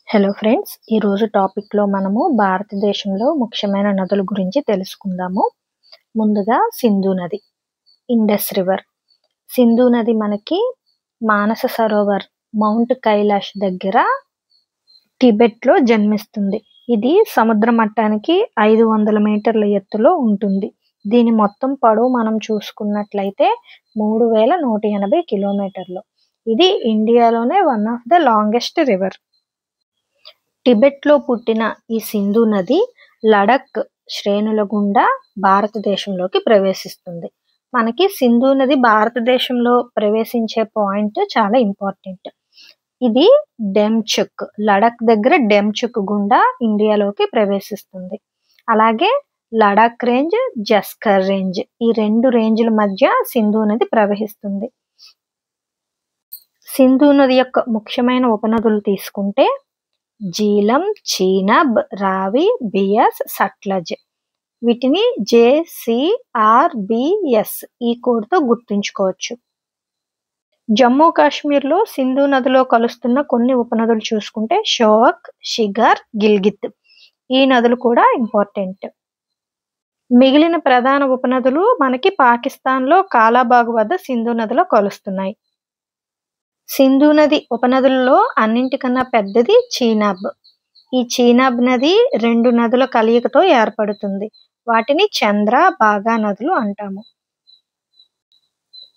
Hello friends, ఈరోజు టాపిక్లో మనము భారతదేశంలో ముఖ్యమైన నదుల గురించి తెలుసుకుందాము. ముందుగా సింధు నది, ఇండస్ రివర్. సింధు నది మనకి మానస సరోవర్, మౌంట్ కైలాష్ దగ్గర టిబెట్లో జన్మిస్తుంది. ఇది సముద్ర మట్టానికి 500 మీటర్ల ఎత్తులో ఉంటుంది. దీని మొత్తం పొడవు మనం చూసుకున్నట్లయితే 3180 కిలోమీటర్లు. ఇది ఇండియాలోనే one of the longest river. టిబెట్లో పుట్టిన ఈ సింధు నది లడక్ శ్రేణుల గుండా భారతదేశంలోకి ప్రవేశిస్తుంది. మనకి సింధు నది భారతదేశంలో ప్రవేశించే పాయింట్ చాలా ఇంపార్టెంట్. ఇది డెమ్చుక్, లడక్ దగ్గర డెమ్చుక్ గుండా ఇండియాలోకి ప్రవేశిస్తుంది. అలాగే లడాక్ రేంజ్, జస్కర్ రేంజ్, ఈ రెండు రేంజ్ల మధ్య సింధు నది ప్రవహిస్తుంది. సింధు నది యొక్క ముఖ్యమైన ఉపనదులు తీసుకుంటే జీలం, చీనాబ్, రావి, బియాస్, సట్లజ్. వీటిని JCRBS ఈ కోడ్తో గుర్తుంచుకోవచ్చు. జమ్మూ కాశ్మీర్లో సింధు నదిలో కలుస్తున్న కొన్ని ఉపనదులు చూసుకుంటే షోక్, షిగార్, గిల్గిత్, ఈ నదులు కూడా ఇంపార్టెంట్. మిగిలిన ప్రధాన ఉపనదులు మనకి పాకిస్తాన్లో కాలాబాగ్ వద్ద సింధు నదిలో కలుస్తున్నాయి. సింధు నది ఉపనదులలో అన్నింటికన్నా పెద్దది చీనాబ్. ఈ చీనాబ్ నది రెండు నదుల కలయికతో ఏర్పడుతుంది. వాటిని చంద్ర, బాగా నదులు అంటాము.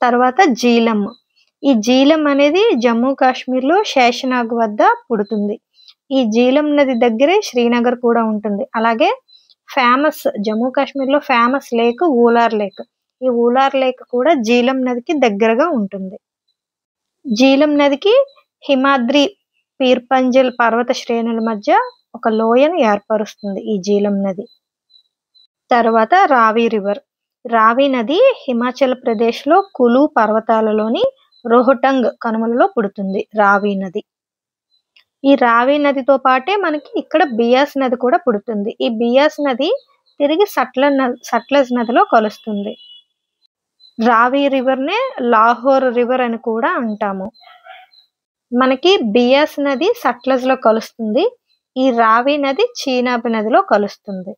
తర్వాత జీలం. ఈ జీలం అనేది జమ్మూ కాశ్మీర్లో శేషనాగ్ వద్ద పుడుతుంది. ఈ జీలం నది దగ్గరే శ్రీనగర్ కూడా ఉంటుంది. అలాగే ఫేమస్ జమ్మూ కాశ్మీర్లో ఫేమస్ లేక్ ఊలార్ లేక్. ఈ ఊలార్ లేక్ కూడా జీలం నదికి దగ్గరగా ఉంటుంది. జీలం నదికి హిమాద్రి, పీర్పంజల్ పర్వత శ్రేణుల మధ్య ఒక లోయను ఏర్పరుస్తుంది ఈ జీలం నది. తర్వాత రావి రివర్. రావి నది హిమాచల్ ప్రదేశ్లో కులు పర్వతాలలోని రోహటంగ్ కనుమలలో పుడుతుంది రావి నది. ఈ రావి నదితో పాటే మనకి ఇక్కడ బియాస్ నది కూడా పుడుతుంది. ఈ బియాస్ నది తిరిగి సట్లజ్ నదిలో కలుస్తుంది. రావి రివర్నే లాహోర్ రివర్ అని కూడా అంటాము. మనకి బియాస్ నది సట్లజ్లో కలుస్తుంది. ఈ రావి నది చీనాబ్ నదిలో కలుస్తుంది.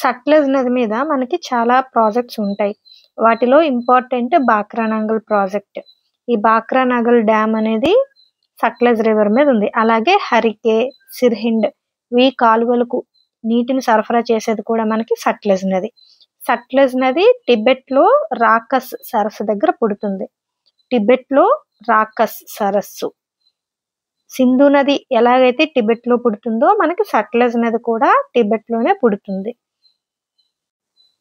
సట్లజ్ నది మీద మనకి చాలా ప్రాజెక్ట్స్ ఉంటాయి. వాటిలో ఇంపార్టెంట్ బాక్రానంగల్ ప్రాజెక్ట్. ఈ బాక్రానంగల్ డ్యామ్ అనేది సట్లజ్ రివర్ మీద ఉంది. అలాగే హరికే, సిర్హిండ్, ఈ కాలువలకు నీటిని సరఫరా చేసేది కూడా మనకి సట్లజ్ నది. సట్లజ్ నది టిబెట్లో రాకస్ సరస్సు దగ్గర పుడుతుంది. టిబెట్లో రాకస్ సరస్సు. సింధు నది ఎలాగైతే టిబెట్లో పుడుతుందో మనకి సట్లజ్ నది కూడా టిబెట్లోనే పుడుతుంది.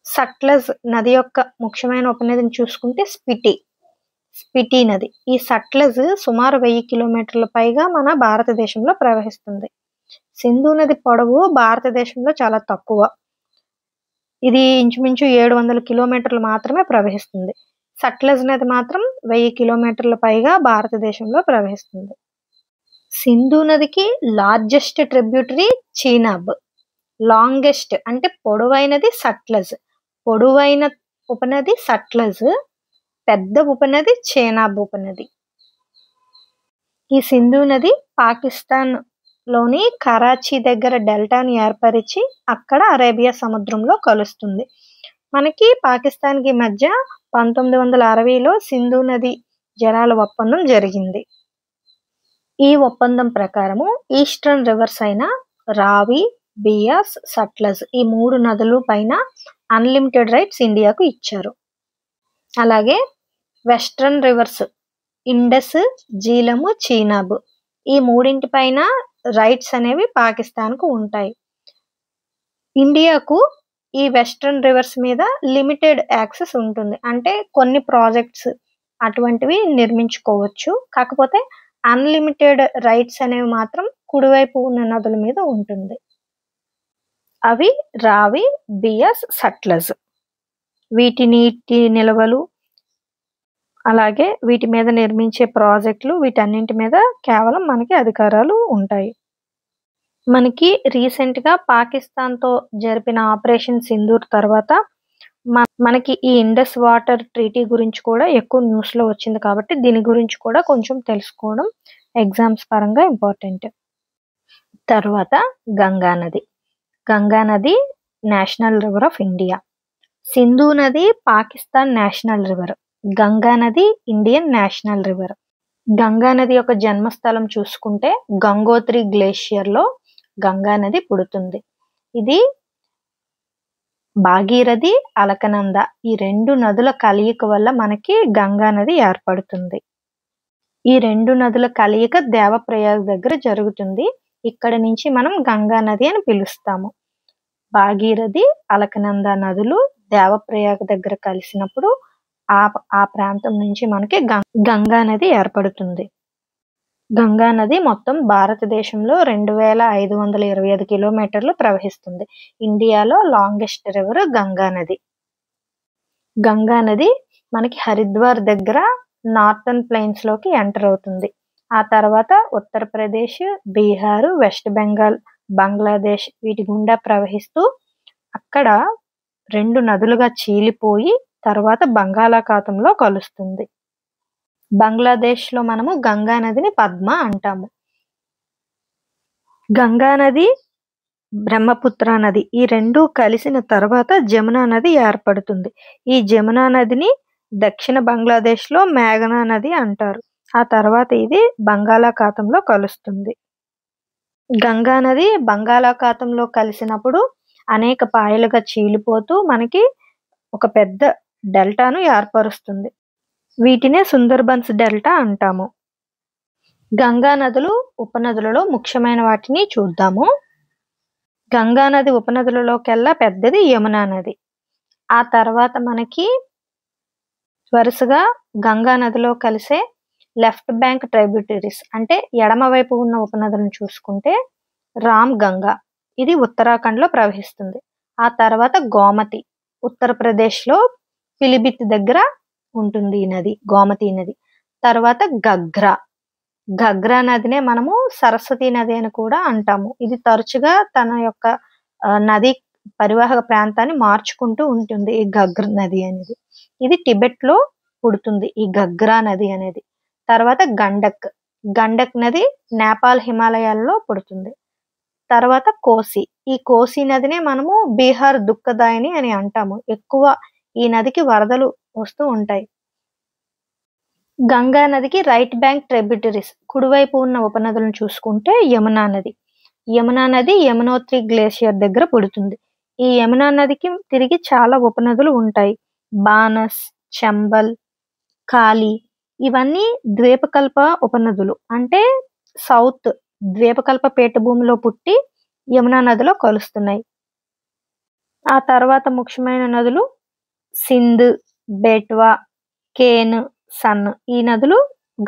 సట్లజ్ నది యొక్క ముఖ్యమైన ఉపనదిని చూసుకుంటే స్పిటి నది. ఈ సట్లజ్ సుమారు 1000 కిలోమీటర్ల పైగా మన భారతదేశంలో ప్రవహిస్తుంది. సింధు నది పొడవు భారతదేశంలో చాలా తక్కువ. ఇది ఇంచుమించు 700 కిలోమీటర్లు మాత్రమే ప్రవహిస్తుంది. సట్లజ్ నది మాత్రం 1000 కిలోమీటర్ల పైగా భారతదేశంలో ప్రవహిస్తుంది. సింధు నదికి లార్జెస్ట్ ట్రిబ్యూటరీ చీనాబ్, లాంగెస్ట్ అంటే పొడవైనది సట్లజ్. పొడవైన ఉపనది సట్లజ్, పెద్ద ఉపనది చీనాబ్ ఉపనది. ఈ సింధు నది పాకిస్తాన్ లోని కరాచీ దగ్గర డెల్టాను ఏర్పరిచి అక్కడ అరేబియా సముద్రంలో కలుస్తుంది. మనకి పాకిస్తాన్కి మధ్య 1960లో సింధు నది జలాల ఒప్పందం జరిగింది. ఈ ఒప్పందం ప్రకారము ఈస్టర్న్ రివర్స్ అయిన రావి, బియాస్, సట్లజ్ ఈ 3 నదుల పైన అన్లిమిటెడ్ రైట్స్ ఇండియాకు ఇచ్చారు. అలాగే వెస్ట్రన్ రివర్స్ ఇండస్, జీలము, చీనాబ్ ఈ మూడింటిపైన రైట్స్ అనేవి పాకిస్తాన్కు ఉంటాయి. ఇండియాకు ఈ వెస్ట్రన్ రివర్స్ మీద లిమిటెడ్ యాక్సెస్ ఉంటుంది. అంటే కొన్ని ప్రాజెక్ట్స్ అటువంటివి నిర్మించుకోవచ్చు. కాకపోతే అన్లిమిటెడ్ రైట్స్ అనేవి మాత్రం కుడివైపు ఉన్న నదుల మీద ఉంటుంది. అవి రావి, బియాస్, సట్లజ్. వీటి నీటి నిల్వలు అలాగే వీటి మీద నిర్మించే ప్రాజెక్టులు వీటన్నింటి మీద కేవలం మనకి అధికారాలు ఉంటాయి. మనకి రీసెంట్గా పాకిస్తాన్తో జరిపిన ఆపరేషన్ సింధూర్ తర్వాత మనకి ఈ ఇండస్ వాటర్ ట్రీటీ గురించి కూడా ఎక్కువ న్యూస్లో వచ్చింది. కాబట్టి దీని గురించి కూడా కొంచెం తెలుసుకోవడం ఎగ్జామ్స్ పరంగా ఇంపార్టెంట్. తర్వాత గంగా నది. గంగా నది national river of India. Sindhu నది పాకిస్తాన్ నేషనల్ రివర్. గంగా నది ఇండియన్ నేషనల్ రివర్. గంగా నది యొక్క జన్మస్థలం చూసుకుంటే గంగోత్రి గ్లేషియర్ లో గంగా నది పుడుతుంది. ఇది భాగీరథి, అలకనంద ఈ 2 నదుల కలయిక వల్ల మనకి గంగా నది ఏర్పడుతుంది. ఈ 2 నదుల కలయిక దేవప్రయాగ్ దగ్గర జరుగుతుంది. ఇక్కడ నుంచి మనం గంగా నది అని పిలుస్తాము. భాగీరథి, అలకనంద నదులు దేవప్రయాగ్ దగ్గర కలిసినప్పుడు ఆ ప్రాంతం నుంచి మనకి గంగా నది ఏర్పడుతుంది. గంగా నది మొత్తం భారతదేశంలో 2525 కిలోమీటర్లు ప్రవహిస్తుంది. ఇండియాలో లాంగెస్ట్ రివర్ గంగా నది. గంగా నది మనకి హరిద్వార్ దగ్గర నార్థన్ ప్లెయిన్స్ లోకి ఎంటర్ అవుతుంది. ఆ తర్వాత ఉత్తరప్రదేశ్, బీహార్, వెస్ట్ బెంగాల్, బంగ్లాదేశ్ వీటి గుండా ప్రవహిస్తూ అక్కడ 2 నదులుగా చీలిపోయి తర్వాత బంగాళాఖాతంలో కలుస్తుంది. బంగ్లాదేశ్ లో మనము గంగా నదిని పద్మ అంటాము. గంగా నది, బ్రహ్మపుత్ర నది ఈ 2 కలిసిన తర్వాత జమునా నది ఏర్పడుతుంది. ఈ జమునా నదిని దక్షిణ బంగ్లాదేశ్ లో మేఘనా నది అంటారు. ఆ తర్వాత ఇది బంగాళాఖాతంలో కలుస్తుంది. గంగా నది బంగాళాఖాతంలో కలిసినప్పుడు అనేక పాయలుగా చీలిపోతూ మనకి ఒక పెద్ద డెల్టాను ఏర్పరుస్తుంది. వీటినే సుందర్బన్స్ డెల్టా అంటాము. గంగా నదులు ఉపనదులలో ముఖ్యమైన వాటిని చూద్దాము. గంగా నది ఉపనదులలోకెల్లా పెద్దది యమునా నది. ఆ తర్వాత మనకి వరుసగా గంగా నదిలో కలిసే లెఫ్ట్ బ్యాంక్ ట్రైబ్యూటరీస్ అంటే ఎడమ వైపు ఉన్న ఉపనదులను చూసుకుంటే రామ్ గంగా, ఇది ఉత్తరాఖండ్ లో ప్రవహిస్తుంది. ఆ తర్వాత గోమతి, ఉత్తరప్రదేశ్ లో పిలిభిత్ దగ్గర ఉంటుంది ఈ నది, గోమతి నది. తర్వాత ఘగ్రా నదినే మనము సరస్వతి నది అని కూడా అంటాము. ఇది తరచుగా తన యొక్క నది పరివాహక ప్రాంతాన్ని మార్చుకుంటూ ఉంటుంది. ఈ ఘగ్ర నది అనేది ఇది టిబెట్ లో పుడుతుంది ఈ ఘగ్రా నది అనేది. తర్వాత గండక్ నది నేపాల్ హిమాలయాల్లో పుడుతుంది. తర్వాత ఈ కోసి నదినే మనము బీహార్ దుఃఖదాయిని అని అంటాము. ఎక్కువ ఈ నదికి వరదలు వస్తూ ఉంటాయి. గంగా నదికి రైట్ బ్యాంక్ ట్రిబ్యూటరీస్ కుడివైపు ఉన్న ఉపనదులను చూసుకుంటే యమునా నది యమునోత్రి గ్లేషియర్ దగ్గర పుడుతుంది. ఈ యమునా నదికి తిరిగి చాలా ఉపనదులు ఉంటాయి. బానస్, చంబల్, కాళీ ఇవన్నీ ద్వీపకల్ప ఉపనదులు. అంటే సౌత్ ద్వీపకల్ప పీఠభూమిలో పుట్టి యమునా నదిలో కలుస్తున్నాయి. ఆ తర్వాత ముఖ్యమైన నదులు సింధ్, బేట్వా, కేన్, సన్ ఈ నదులు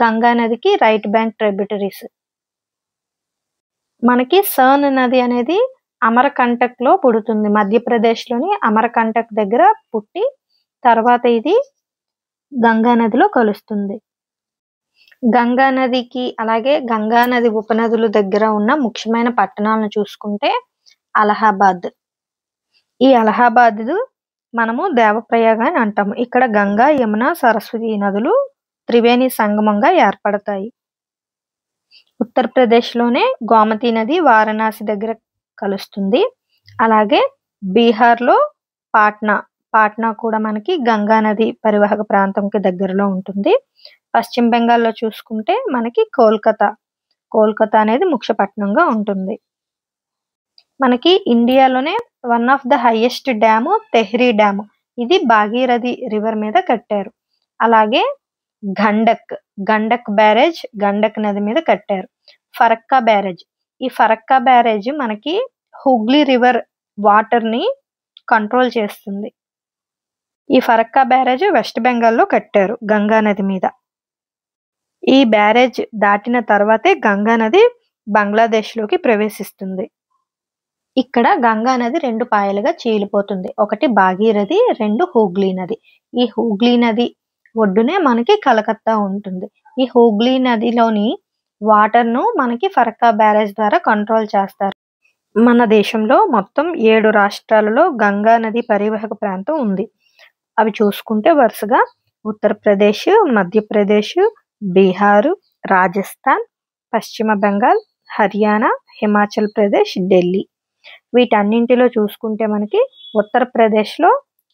గంగా నదికి రైట్ బ్యాంక్ ట్రిబ్యూటరీస్. మనకి సర్న్ నది అనేది అమరకంటక్ లో పుడుతుంది. మధ్యప్రదేశ్ లోని అమరకంటక్ దగ్గర పుట్టి తర్వాత ఇది గంగా నదిలో కలుస్తుంది. గంగా నదికి అలాగే గంగా నది ఉపనదుల దగ్గర ఉన్న ముఖ్యమైన పట్టణాలను చూసుకుంటే అలహాబాద్. ఈ అలహాబాద్ మనము దేవప్రయాగ అని అంటాము. ఇక్కడ గంగా, యమున, సరస్వతి నదులు త్రివేణి సంగమంగా ఏర్పడతాయి. ఉత్తరప్రదేశ్ లోనే గోమతి నది వారణాసి దగ్గర కలుస్తుంది. అలాగే బీహార్ లో పాట్నా కూడా మనకి గంగా నది పరివాహక ప్రాంతంకి దగ్గరలో ఉంటుంది. పశ్చిమ బెంగాల్లో చూసుకుంటే మనకి కోల్కతా అనేది ముఖ్య పట్టణంగా ఉంటుంది. మనకి ఇండియాలోనే one of the highest dam Tehri dam, ఇది భాగీరథి రివర్ మీద కట్టారు. అలాగే గండక్ బ్యారేజ్ గండక్ నది మీద కట్టారు. ఫరక్కా బ్యారేజ్, ఈ ఫరక్కా బ్యారేజ్ మనకి హుగ్లీ రివర్ వాటర్ ని కంట్రోల్ చేస్తుంది. ఈ ఫరక్కా బ్యారేజ్ వెస్ట్ బెంగాల్లో కట్టారు గంగా నది మీద. ఈ బ్యారేజ్ దాటిన తర్వాతే గంగా నది బంగ్లాదేశ్ లోకి ప్రవేశిస్తుంది. ఇక్కడ గంగా నది 2 పాయలుగా చీలిపోతుంది. ఒకటి భాగీరథి, 2 హూగ్లీ నది. ఈ హూగ్లీ నది ఒడ్డునే మనకి కలకత్తా ఉంటుంది. ఈ హూగ్లీ నదిలోని వాటర్ ను మనకి ఫరక్కా బ్యారేజ్ ద్వారా కంట్రోల్ చేస్తారు. మన దేశంలో మొత్తం 7 రాష్ట్రాలలో గంగా నది పరివాహక ప్రాంతం ఉంది. అవి చూసుకుంటే వరుసగా ఉత్తరప్రదేశ్, మధ్యప్రదేశ్, బీహార్, రాజస్థాన్, పశ్చిమ బెంగాల్, హర్యానా, హిమాచల్ ప్రదేశ్, ఢిల్లీ. వీటన్నింటిలో చూసుకుంటే మనకి ఉత్తరప్రదేశ్లో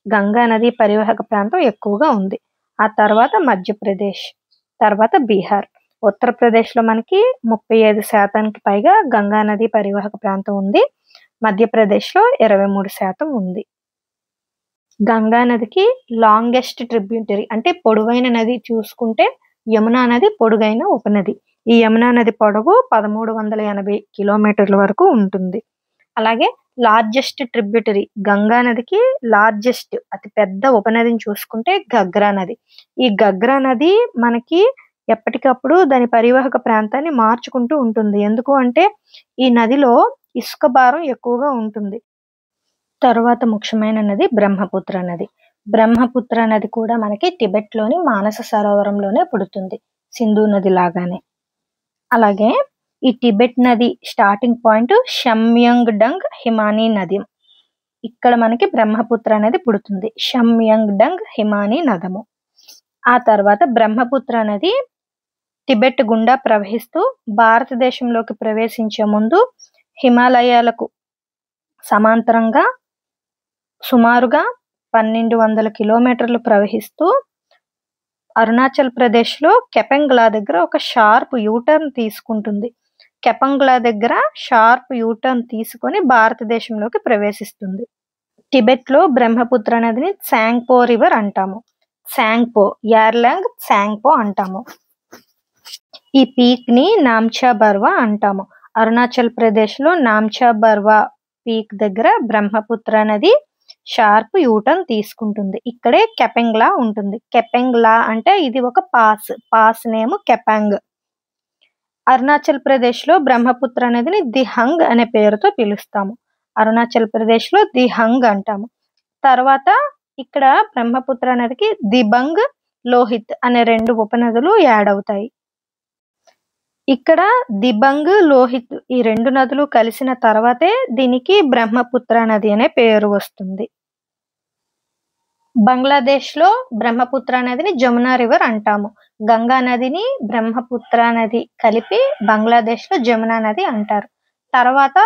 గంగా నది పరివాహక ప్రాంతం ఎక్కువగా ఉంది. ఆ తర్వాత మధ్యప్రదేశ్, తర్వాత బీహార్. ఉత్తరప్రదేశ్లో మనకి 35% పైగా గంగా నది పరివాహక ప్రాంతం ఉంది. మధ్యప్రదేశ్లో 23% ఉంది. గంగా నదికి లాంగెస్ట్ ట్రిబ్యూటరీ అంటే పొడవైన నది చూసుకుంటే యమునా నది పొడుగైన ఉపనది. ఈ యమునా నది పొడవు 1380 కిలోమీటర్ల వరకు ఉంటుంది. అలాగే లార్జెస్ట్ ట్రిబ్యూటరీ గంగా నదికి లార్జెస్ట్ అతి పెద్ద ఉపనదిని చూసుకుంటే ఘగ్రా నది. ఈ ఘగ్రా నది మనకి ఎప్పటికప్పుడు దాని పరివాహక ప్రాంతాన్ని మార్చుకుంటూ ఉంటుంది. ఎందుకు అంటే ఈ నదిలో ఇసుక భారం ఎక్కువగా ఉంటుంది. తరువాత ముఖ్యమైన నది బ్రహ్మపుత్ర నది. బ్రహ్మపుత్ర నది కూడా మనకి టిబెట్లోని మానస సరోవరంలోనే పుడుతుంది, సింధు నది లాగానే. అలాగే ఈ టిబెట్ నది స్టార్టింగ్ పాయింట్ షమ్యంగ్డంగ్ హిమానీ నది. ఇక్కడ మనకి బ్రహ్మపుత్ర నది పుడుతుంది, షమ్యంగ్డంగ్ హిమానీ నదము. ఆ తర్వాత బ్రహ్మపుత్ర నది టిబెట్ గుండా ప్రవహిస్తూ భారతదేశంలోకి ప్రవేశించే ముందు హిమాలయాలకు సమాంతరంగా సుమారుగా 1200 కిలోమీటర్లు ప్రవహిస్తూ అరుణాచల్ ప్రదేశ్లో కెపెంగ్లా దగ్గర ఒక షార్ప్ యూటర్న్ తీసుకుంటుంది. కెపెంగ్లా దగ్గర షార్ప్ యూటర్న్ తీసుకొని భారతదేశంలోకి ప్రవేశిస్తుంది. టిబెట్లో బ్రహ్మపుత్ర నదిని ట్సాంగ్పో రివర్ అంటాము. ట్సాంగ్పో, యార్లాంగ్ ట్సాంగ్పో అంటాము. ఈ పీక్ ని నామ్చా బర్వా అంటాము. అరుణాచల్ ప్రదేశ్లో నామ్చా బర్వా పీక్ దగ్గర బ్రహ్మపుత్ర నది షార్ప్ యూటర్న్ తీసుకుంటుంది. ఇక్కడే కెపెంగ్లా ఉంటుంది. కెపెంగ్లా అంటే ఇది ఒక పాస్ నేమ్ కెపాంగ్. అరుణాచల్ ప్రదేశ్లో బ్రహ్మపుత్ర నదిని దిహంగ్ అనే పేరుతో పిలుస్తాము. అరుణాచల్ ప్రదేశ్లో దిహంగ్ అంటాము. తర్వాత ఇక్కడ బ్రహ్మపుత్ర నదికి దిబంగ్, లోహిత్ అనే 2 ఉపనదులు యాడ్ అవుతాయి. ఇక్కడ దిబంగ్, లోహిత్ ఈ 2 నదులు కలిసిన తర్వాతే దీనికి బ్రహ్మపుత్ర నది అనే పేరు వస్తుంది. బంగ్లాదేశ్లో బ్రహ్మపుత్ర నదిని జమునా రివర్ అంటాము. గంగా నదిని బ్రహ్మపుత్ర నది కలిపి బంగ్లాదేశ్లో జమునా నది అంటారు. తర్వాత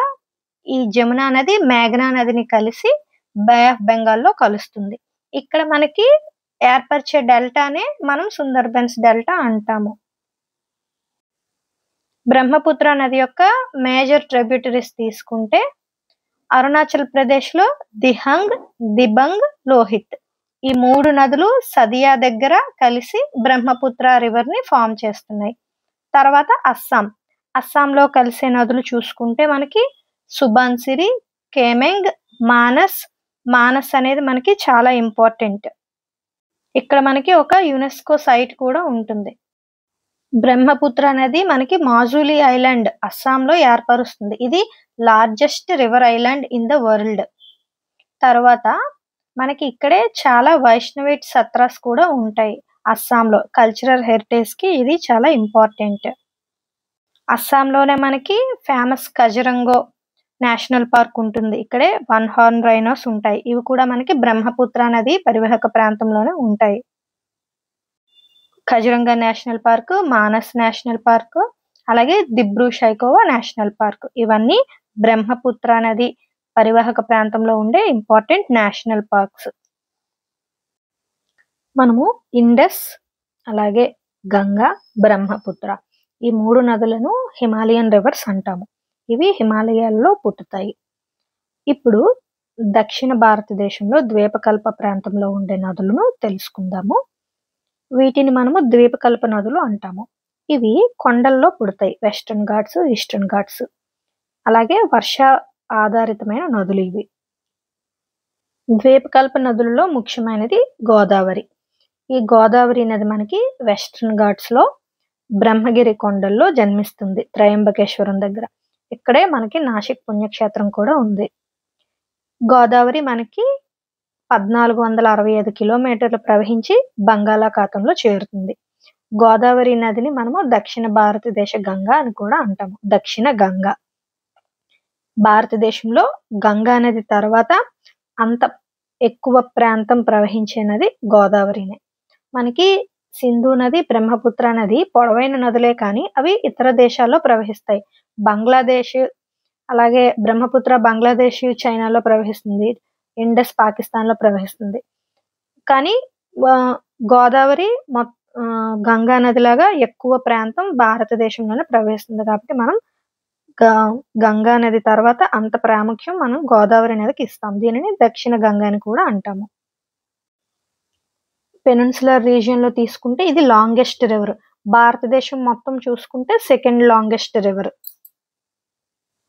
ఈ జమునా నది మేఘనా నదిని కలిసి బే ఆఫ్ బెంగాల్లో కలుస్తుంది. ఇక్కడ మనకి ఏర్పరిచే డెల్టానే మనం సుందర్బన్స్ డెల్టా అంటాము. బ్రహ్మపుత్ర నది యొక్క మేజర్ ట్రిబ్యూటరీస్ తీసుకుంటే అరుణాచల్ ప్రదేశ్లో దిహంగ్, దిబంగ్, లోహిత్ ఈ 3 నదులు సదియా దగ్గర కలిసి బ్రహ్మపుత్ర రివర్ ని ఫామ్ చేస్తున్నాయి. తర్వాత అస్సాంలో కలిసే నదులు చూసుకుంటే మనకి సుబన్సిరి, కేమెంగ్, మానస్ అనేది మనకి చాలా ఇంపార్టెంట్. ఇక్కడ మనకి ఒక యునెస్కో సైట్ కూడా ఉంటుంది. బ్రహ్మపుత్ర నది మనకి మాజులి ఐలాండ్ అస్సాంలో ఏర్పరుస్తుంది. ఇది largest river island in the world. తర్వాత మనకి ఇక్కడే చాలా వైష్ణవేట్ సత్రాస్ కూడా ఉంటాయి. అస్సాంలో కల్చరల్ హెరిటేజ్ కి ఇది చాలా ఇంపార్టెంట్. అస్సాంలోనే మనకి ఫేమస్ కజరంగో నేషనల్ పార్క్ ఉంటుంది. ఇక్కడే 1 హార్న్ రైనోస్ ఉంటాయి. ఇవి కూడా మనకి బ్రహ్మపుత్ర నది పరివాహక ప్రాంతంలోనే ఉంటాయి. Kaziranga national park, Manas national park, అలాగే దిబ్రూ సైఖోవా నేషనల్ పార్క్ ఇవన్నీ బ్రహ్మపుత్ర నది పరివాహక ప్రాంతంలో ఉండే ఇంపార్టెంట్ నేషనల్ పార్క్స్. మనము ఇండస్, అలాగే గంగా, బ్రహ్మపుత్ర ఈ 3 నదులను హిమాలయన్ రివర్స్ అంటాము. ఇవి హిమాలయాల్లో పుట్టుతాయి. ఇప్పుడు దక్షిణ భారతదేశంలో ద్వీపకల్ప ప్రాంతంలో ఉండే నదులను తెలుసుకుందాము. వీటిని మనము ద్వీపకల్ప నదులు అంటాము. ఇవి కొండల్లో పుడతాయి, వెస్టర్న్ ఘాట్స్, ఈస్టర్న్ ఘాట్స్. అలాగే వర్ష ఆధారితమైన నదులు ఇవి. ద్వీపకల్ప నదులలో ముఖ్యమైనది గోదావరి. ఈ గోదావరి నది మనకి వెస్టర్న్ ఘాట్స్ లో బ్రహ్మగిరి కొండల్లో జన్మిస్తుంది, త్రయంబకేశ్వరం దగ్గర. ఇక్కడే మనకి నాసిక్ పుణ్యక్షేత్రం కూడా ఉంది. గోదావరి మనకి 1465 కిలోమీటర్లు ప్రవహించి బంగాళాఖాతంలో చేరుతుంది. గోదావరి నదిని మనము దక్షిణ భారతదేశ గంగా అని కూడా అంటాము. దక్షిణ గంగా. భారతదేశంలో గంగా నది తర్వాత అంత ఎక్కువ ప్రాంతం ప్రవహించే నది గోదావరినే. మనకి సింధు నది, బ్రహ్మపుత్ర నది పొడవైన నదులే కానీ అవి ఇతర దేశాల్లో ప్రవహిస్తాయి. బంగ్లాదేశ్, అలాగే బ్రహ్మపుత్ర బంగ్లాదేశ్, చైనాలో ప్రవహిస్తుంది. ఇండస్ పాకిస్తాన్లో ప్రవహిస్తుంది. కానీ గోదావరి గంగా నదిలాగా ఎక్కువ ప్రాంతం భారతదేశంలోనే ప్రవహిస్తుంది. కాబట్టి మనం గంగా నది తర్వాత అంత ప్రాముఖ్యం మనం గోదావరి నదికి ఇస్తాం. దీనిని దక్షిణ గంగా అని కూడా అంటాము. పెనిన్సులర్ రీజియన్ లో తీసుకుంటే ఇది లాంగెస్ట్ రివర్. భారతదేశం మొత్తం చూసుకుంటే సెకండ్ లాంగెస్ట్ రివర్.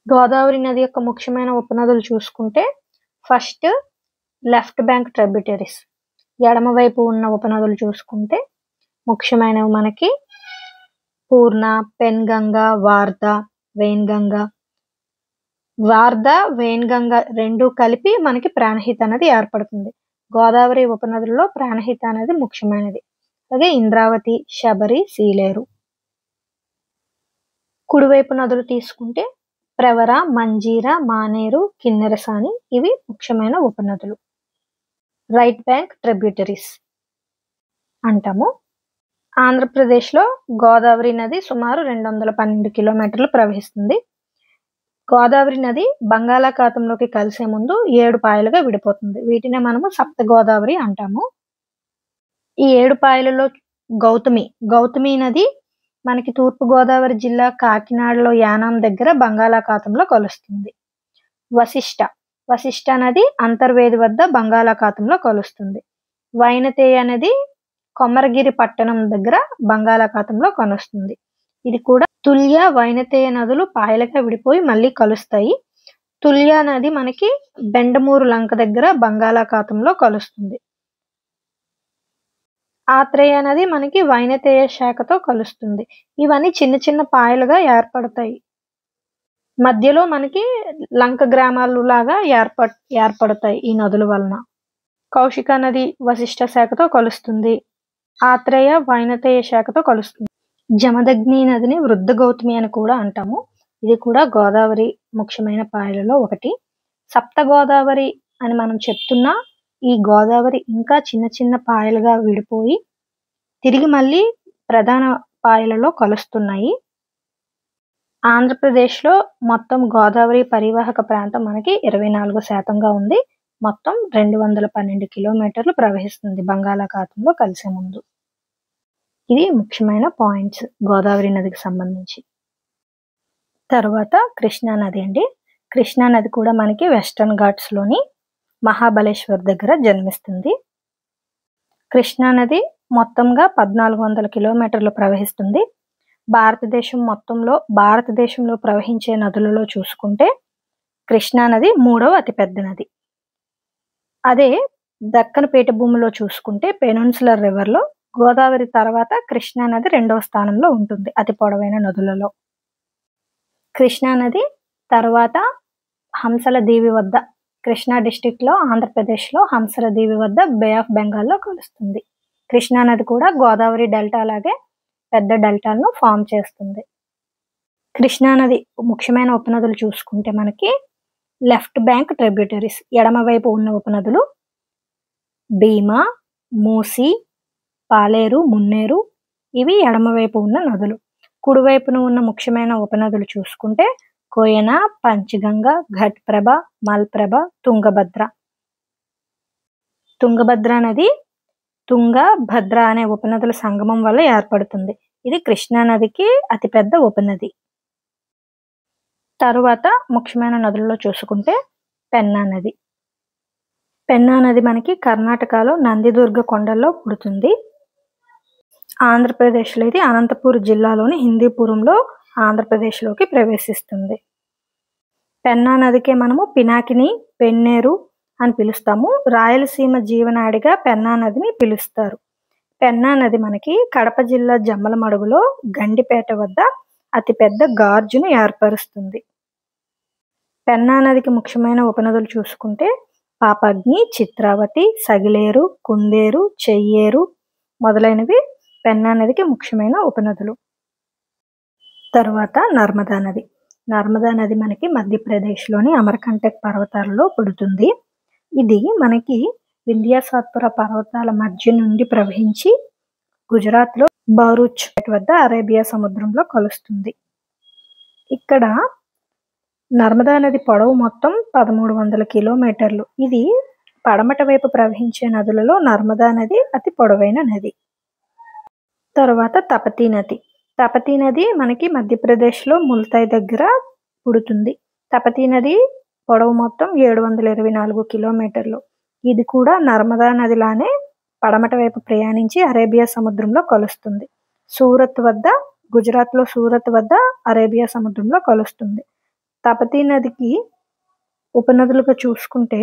గోదావరి నది యొక్క ముఖ్యమైన ఉపనదులు చూసుకుంటే ఫస్ట్ లెఫ్ట్ బ్యాంక్ ట్రిబ్యూటరీస్, ఎడమవైపు ఉన్న ఉపనదులు చూసుకుంటే ముఖ్యమైనవి మనకి పూర్ణ, పెన్గంగా, వార్ధా, వెయిన్గంగా. వార్ధా, వెయిన్గంగా రెండు కలిపి మనకి ప్రాణహిత నది ఏర్పడుతుంది. గోదావరి ఉపనదులలో ప్రాణహిత అనేది ముఖ్యమైనది. అలాగే ఇంద్రావతి, శబరి, సీలేరు. కుడివైపు నదులు తీసుకుంటే ప్రవర, మంజీర, మానేరు, కిన్నెరసాని ఇవి ముఖ్యమైన ఉపనదులు. రైట్ బ్యాంక్ ట్రిబ్యూటరీస్ అంటాము. ఆంధ్రప్రదేశ్లో గోదావరి నది సుమారు 212 కిలోమీటర్లు ప్రవహిస్తుంది. గోదావరి నది బంగాళాఖాతంలోకి కలిసే ముందు 7 పాయలుగా విడిపోతుంది. వీటినే మనము సప్త గోదావరి అంటాము. ఈ 7 పాయలలో గౌతమి నది మనకి తూర్పు గోదావరి జిల్లా కాకినాడలో యానాం దగ్గర బంగాళాఖాతంలో కలుస్తుంది. వశిష్ట నది అంతర్వేది వద్ద బంగాళాఖాతంలో కలుస్తుంది. వైనతేయ నది కొమరగిరి పట్టణం దగ్గర బంగాళాఖాతంలో కలుస్తుంది. ఇది కూడా తుల్య, వైనతేయ నదులు పాయలుగా విడిపోయి మళ్ళీ కలుస్తాయి. తుల్య నది మనకి బెండమూరు లంక దగ్గర బంగాళాఖాతంలో కలుస్తుంది. ఆత్రేయ నది మనకి వైనతేయ శాఖతో కలుస్తుంది. ఇవన్నీ చిన్న చిన్న పాయలుగా ఏర్పడతాయి. మధ్యలో మనకి లంక గ్రామాలు లాగా ఏర్పడతాయి ఈ నదుల వలన. కౌశిక నది వశిష్ట శాఖతో కలుస్తుంది. ఆత్రేయ వైనతేయ శాఖతో కలుస్తుంది. జమదగ్ని నదిని వృద్ధ గౌతమి అని కూడా అంటాము. ఇది కూడా గోదావరి ముఖ్యమైన పాయలలో ఒకటి. సప్త గోదావరి అని మనం చెప్తున్నా ఈ గోదావరి ఇంకా చిన్న చిన్న పాయలుగా విడిపోయి తిరిగి మళ్ళీ ప్రధాన పాయలలో కలుస్తున్నాయి. ఆంధ్రప్రదేశ్లో మొత్తం గోదావరి పరివాహక ప్రాంతం మనకి 24% ఉంది. మొత్తం 212 కిలోమీటర్లు ప్రవహిస్తుంది బంగాళాఖాతంలో కలిసే ముందు. ఇది ముఖ్యమైన పాయింట్స్ గోదావరి నదికి సంబంధించి. తర్వాత కృష్ణా నది అండి. కృష్ణా నది కూడా మనకి వెస్టర్న్ ఘాట్స్లోని మహాబలేశ్వర్ దగ్గర జన్మిస్తుంది. కృష్ణా నది మొత్తంగా 1400 కిలోమీటర్లు ప్రవహిస్తుంది. భారతదేశంలో ప్రవహించే నదులలో చూసుకుంటే కృష్ణా నది 3వ అతిపెద్ద నది. అదే దక్కన్ పీఠభూమిలో చూసుకుంటే పెనిన్సులర్ రివర్లో గోదావరి తర్వాత కృష్ణా నది 2వ స్థానంలో ఉంటుంది అతి పొడవైన నదులలో. కృష్ణా నది తర్వాత హంసల దీవి వద్ద, కృష్ణా డిస్టిక్లో ఆంధ్రప్రదేశ్లో హంసల దీవి వద్ద బే ఆఫ్ బెంగాల్లో కలుస్తుంది. కృష్ణా నది కూడా గోదావరి డెల్టా లాగే పెద్ద డెల్టాలను ఫామ్ చేస్తుంది. కృష్ణా నది ముఖ్యమైన ఉపనదులు చూసుకుంటే మనకి లెఫ్ట్ బ్యాంక్ ట్రిబ్యూటరీస్, ఎడమవైపు ఉన్న ఉపనదులు భీమా, మూసి, పాలేరు, మున్నేరు ఇవి ఎడమవైపు ఉన్న నదులు. కుడివైపున ఉన్న ముఖ్యమైన ఉపనదులు చూసుకుంటే కోయన, పంచగంగ, ఘట్ప్రభ, మల్ప్రభ, తుంగభద్ర. తుంగభద్ర నది తుంగ, భద్ర అనే ఉపనదుల సంగమం వల్ల ఏర్పడుతుంది. ఇది కృష్ణా నదికి అతిపెద్ద ఉపనది. తరువాత ముఖ్యమైన నదుల్లో చూసుకుంటే పెన్నా నది. పెన్నా నది మనకి కర్ణాటకలో నందిదుర్గ కొండల్లో పుడుతుంది. ఆంధ్రప్రదేశ్లో ఇది అనంతపూర్ జిల్లాలోని హిందూపురంలో ఆంధ్రప్రదేశ్లోకి ప్రవేశిస్తుంది. పెన్నా నదికే మనము పినాకిని, పెన్నేరు అని పిలుస్తాము. రాయలసీమ జీవనాడిగా పెన్నా నదిని పిలుస్తారు. పెన్నా నది మనకి కడప జిల్లా జమ్మలమడుగులో గండిపేట వద్ద అతిపెద్ద గార్జును ఏర్పరుస్తుంది. పెన్నా నదికి ముఖ్యమైన ఉపనదులు చూసుకుంటే పాపగ్ని, చిత్రావతి, సగిలేరు, కుందేరు, చెయ్యేరు మొదలైనవి పెన్నా నదికి ముఖ్యమైన ఉపనదులు. తర్వాత నర్మదా నది. నర్మదా నది మనకి మధ్యప్రదేశ్లోని అమర్కంటక్ పర్వతాలలో పుడుతుంది. ఇది మనకి వింధ్య సాత్పుర పర్వతాల మధ్య నుండి ప్రవహించి గుజరాత్లో భరూచ్ వద్ద అరేబియా సముద్రంలో కలుస్తుంది. ఇక్కడ నర్మదా నది పొడవు మొత్తం 1300 కిలోమీటర్లు. ఇది పడమట వైపు ప్రవహించే నదులలో నర్మదా నది అతి పొడవైన నది. తర్వాత తపతీ నది. తపతీ నది మనకి మధ్యప్రదేశ్లో ముల్తాయ్ దగ్గర పుడుతుంది. తపతీ నది పొడవు మొత్తం 724 కిలోమీటర్లు. ఇది కూడా నర్మదా నదిలానే పడమట వైపు ప్రయాణించి అరేబియా సముద్రంలో కలుస్తుంది. గుజరాత్లో సూరత్ వద్ద అరేబియా సముద్రంలో కలుస్తుంది. తపతీ నదికి ఉపనదులుగా చూసుకుంటే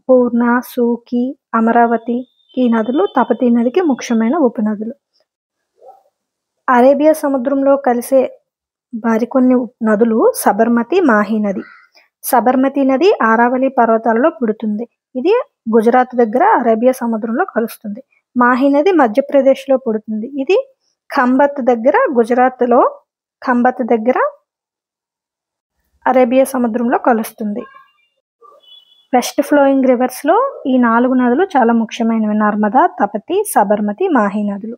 పూర్ణ, సూకి, అమరావతి ఈ నదులు తపతీ నదికి ముఖ్యమైన ఉపనదులు. అరేబియా సముద్రంలో కలిసే మరికొన్ని నదులు సబర్మతి, మాహీ నది. సబర్మతి నది ఆరావళి పర్వతాలలో పుడుతుంది. ఇది గుజరాత్ దగ్గర అరేబియా సముద్రంలో కలుస్తుంది. మాహీ నది మధ్యప్రదేశ్లో పుడుతుంది. ఇది ఖంబత్ దగ్గర గుజరాత్లో ఖంబత్ దగ్గర అరేబియా సముద్రంలో కలుస్తుంది. వెస్ట్ ఫ్లోయింగ్ రివర్స్లో ఈ 4 నదులు చాలా ముఖ్యమైనవి. నర్మదా, తపతి, సబర్మతి, మాహీ నదులు.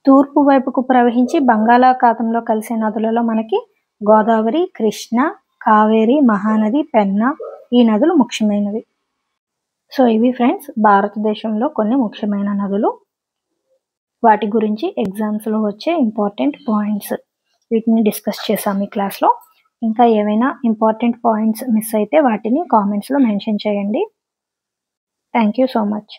తూర్పు వైపుకు ప్రవహించి బంగాళాఖాతంలో కలిసే నదులలో మనకి గోదావరి, కృష్ణ, కావేరి, మహానది, పెన్నా ఈ నదులు ముఖ్యమైనవి. సో ఇవి ఫ్రెండ్స్ భారతదేశంలో కొన్ని ముఖ్యమైన నదులు. వాటి గురించి ఎగ్జామ్స్లో వచ్చే ఇంపార్టెంట్ పాయింట్స్ వీటిని డిస్కస్ చేసాము ఈ క్లాస్లో. ఇంకా ఏవైనా ఇంపార్టెంట్ పాయింట్స్ మిస్ అయితే వాటిని కామెంట్స్లో మెన్షన్ చేయండి. Thank you so much.